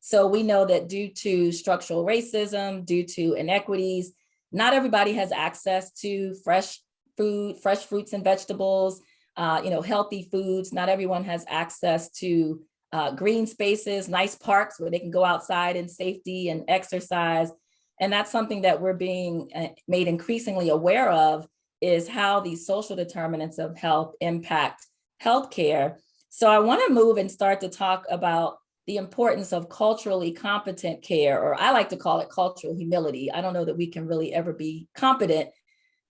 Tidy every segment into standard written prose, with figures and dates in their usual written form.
So we know that due to structural racism, due to inequities, not everybody has access to fresh food, fresh fruits and vegetables, healthy foods. Not everyone has access to green spaces, nice parks where they can go outside in safety and exercise. And that's something that we're being made increasingly aware of, is how these social determinants of health impact healthcare. So I want to move and start to talk about the importance of culturally competent care, or I like to call it cultural humility. I don't know that we can really ever be competent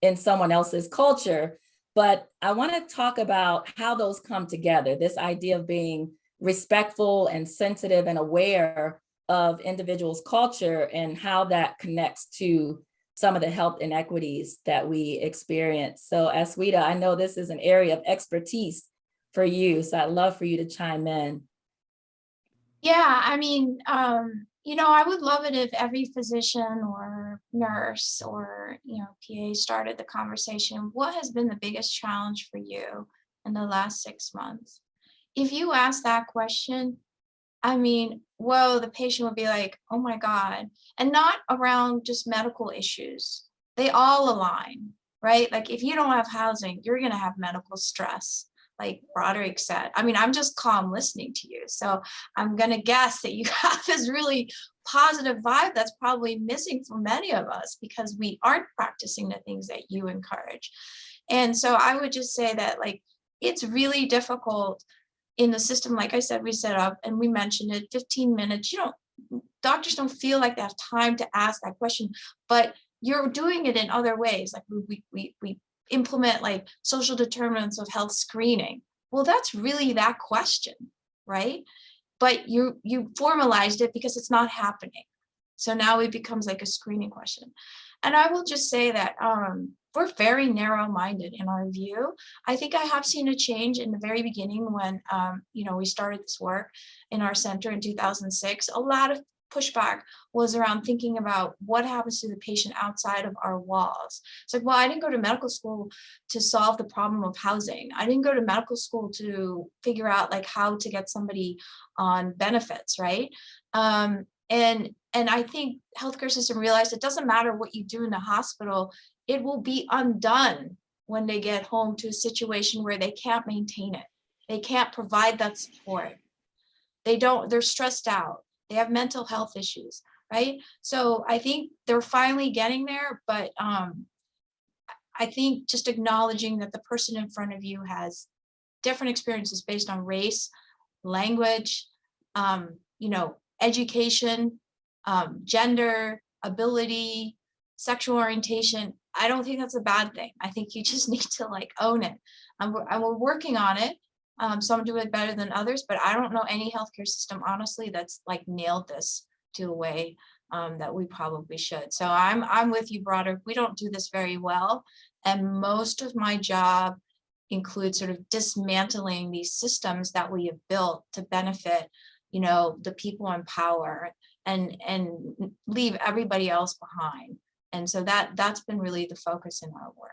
in someone else's culture, but I want to talk about how those come together. This idea of being respectful and sensitive and aware of individuals' culture and how that connects to some of the health inequities that we experience. So Aswita, I know this is an area of expertise for you, so I'd love for you to chime in. Yeah, I mean, I would love it if every physician or nurse or, PA started the conversation. What has been the biggest challenge for you in the last 6 months? If you ask that question, the patient would be like, oh my God, and not around just medical issues. They all align, right? Like if you don't have housing, you're going to have medical stress. Like Broderick said, I'm just calm listening to you. So I'm going to guess that you have this really positive vibe that's probably missing for many of us because we aren't practicing the things that you encourage. And so I would just say that it's really difficult in the system. Like I said, we set up and we mentioned it, 15 minutes, doctors don't feel like they have time to ask that question, but you're doing it in other ways. Like we implement like social determinants of health screening. Well, that's really that question, right? But you formalized it because it's not happening. So now it becomes like a screening question. And I will just say that we're very narrow-minded in our view. I think I have seen a change in the very beginning when we started this work in our center in 2006. A lot of pushback was around thinking about what happens to the patient outside of our walls. It's like, well, I didn't go to medical school to solve the problem of housing. I didn't go to medical school to figure out like how to get somebody on benefits, right? And I think healthcare system realized it doesn't matter what you do in the hospital, it will be undone when they get home to a situation where they can't maintain it. They can't provide that support. They're stressed out. They have mental health issues, right? So I think they're finally getting there, but I think just acknowledging that the person in front of you has different experiences based on race, language, education, gender, ability, sexual orientation. I don't think that's a bad thing. I think you just need to like own it. And we're working on it. Some do it better than others, but I don't know any healthcare system, honestly, that's like nailed this to a way that we probably should. So I'm with you, Broderick. We don't do this very well. And most of my job includes sort of dismantling these systems that we have built to benefit, the people in power and leave everybody else behind. And so that's been really the focus in our work.